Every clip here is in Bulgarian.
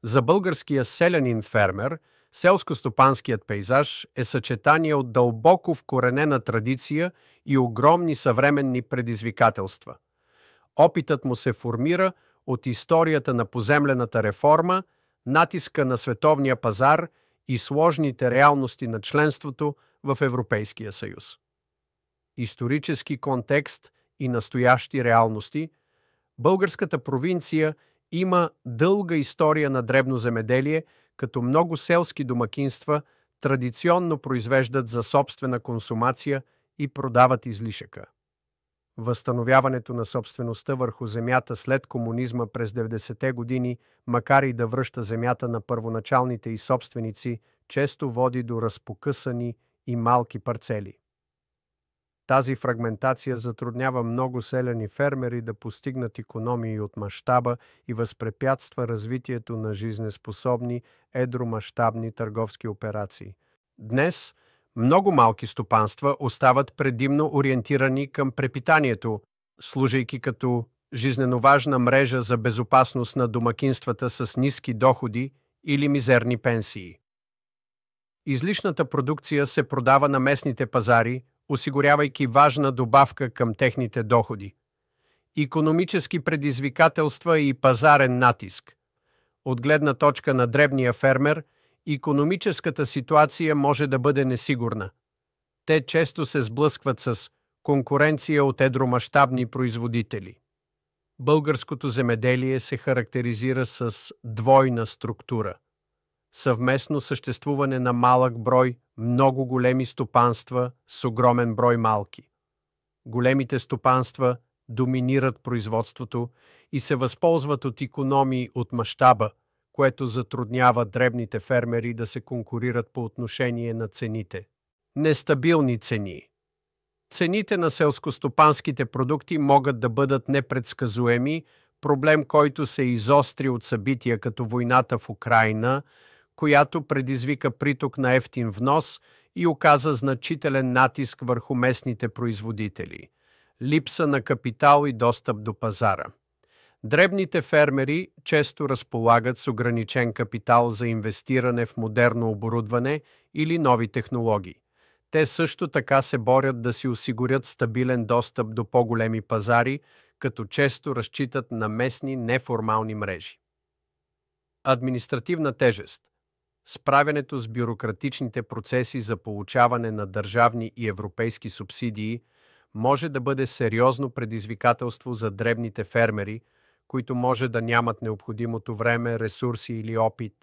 За българския селянин-фермер селско-стопанският пейзаж е съчетание от дълбоко вкоренена традиция и огромни съвременни предизвикателства. Опитът му се формира от историята на поземлената реформа, натиска на световния пазар и сложните реалности на членството в Европейския съюз. Исторически контекст и настоящи реалности. Българската провинция има дълга история на дребно земеделие, като много селски домакинства традиционно произвеждат за собствена консумация и продават излишъка. Възстановяването на собствеността върху земята след комунизма през 90-те години, макар и да връща земята на първоначалните й собственици, често води до разпокъсани и малки парцели. Тази фрагментация затруднява много селяни фермери да постигнат икономии от мащаба и възпрепятства развитието на жизнеспособни едромащабни търговски операции. Днес много малки стопанства остават предимно ориентирани към препитанието, служейки като жизненоважна мрежа за безопасност на домакинствата с ниски доходи или мизерни пенсии. Излишната продукция се продава на местните пазари, осигурявайки важна добавка към техните доходи. Икономически предизвикателства и пазарен натиск. От гледна точка на дребния фермер, икономическата ситуация може да бъде несигурна. Те често се сблъскват с конкуренция от едромащабни производители. Българското земеделие се характеризира с двойна структура. Съвместно съществуване на малък брой много големи стопанства с огромен брой малки. Големите стопанства доминират производството и се възползват от икономии от мащаба, което затруднява дребните фермери да се конкурират по отношение на цените. Нестабилни цени. Цените на селскостопанските продукти могат да бъдат непредсказуеми, проблем, който се изостри от събития като войната в Украйна, която предизвика приток на евтин внос и оказа значителен натиск върху местните производители. Липса на капитал и достъп до пазара. Дребните фермери често разполагат с ограничен капитал за инвестиране в модерно оборудване или нови технологии. Те също така се борят да си осигурят стабилен достъп до по-големи пазари, като често разчитат на местни неформални мрежи. Административна тежест. Справянето с бюрократичните процеси за получаване на държавни и европейски субсидии може да бъде сериозно предизвикателство за дребните фермери, които може да нямат необходимото време, ресурси или опит.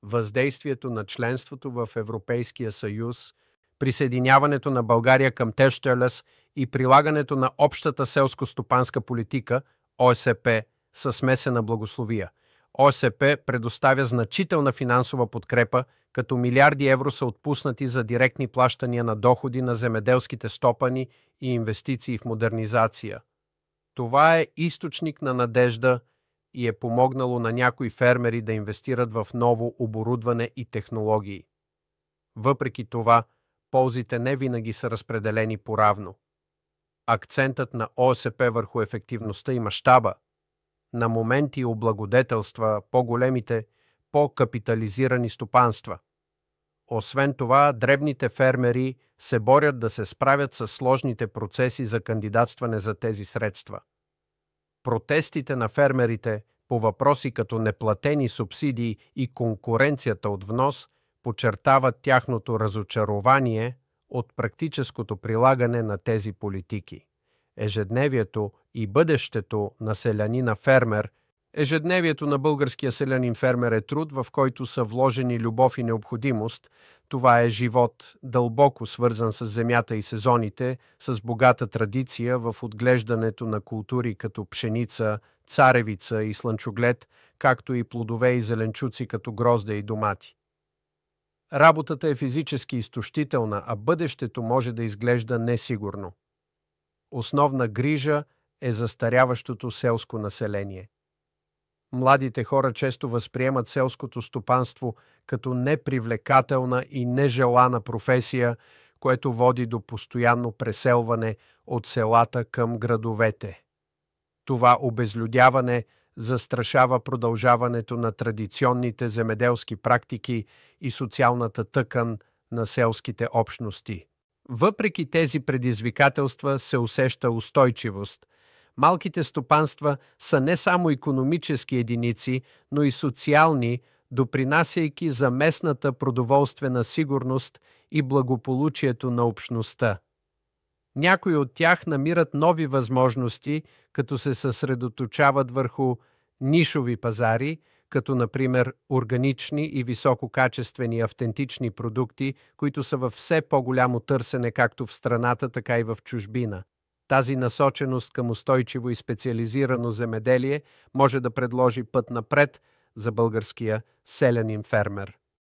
Въздействието на членството в Европейския съюз, присъединяването на България към Тежтелес и прилагането на общата селско-стопанска политика ОСП със смесена благословия. ОСП предоставя значителна финансова подкрепа, като милиарди евро са отпуснати за директни плащания на доходи на земеделските стопани и инвестиции в модернизация. Това е източник на надежда и е помогнало на някои фермери да инвестират в ново оборудване и технологии. Въпреки това, ползите не винаги са разпределени поравно. Акцентът на ОСП върху ефективността и мащаба на моменти облагодетелства по-големите, по-капитализирани стопанства. Освен това, дребните фермери се борят да се справят с сложните процеси за кандидатстване за тези средства. Протестите на фермерите по въпроси като неплатени субсидии и конкуренцията от внос подчертават тяхното разочарование от практическото прилагане на тези политики. Ежедневието и бъдещето на селянина фермер. Ежедневието на българския селянин фермер е труд, в който са вложени любов и необходимост. Това е живот, дълбоко свързан с земята и сезоните, с богата традиция в отглеждането на култури като пшеница, царевица и слънчоглед, както и плодове и зеленчуци като грозде и домати. Работата е физически изтощителна, а бъдещето може да изглежда несигурно. Основна грижа е застаряващото селско население. Младите хора често възприемат селското стопанство като непривлекателна и нежелана професия, което води до постоянно преселване от селата към градовете. Това обезлюдяване застрашава продължаването на традиционните земеделски практики и социалната тъкан на селските общности. Въпреки тези предизвикателства се усеща устойчивост. Малките стопанства са не само икономически единици, но и социални, допринасяйки за местната продоволствена сигурност и благополучието на общността. Някои от тях намират нови възможности, като се съсредоточават върху нишови пазари, като например органични и висококачествени автентични продукти, които са във все по-голямо търсене както в страната, така и в чужбина. Тази насоченост към устойчиво и специализирано земеделие може да предложи път напред за българския селянин фермер.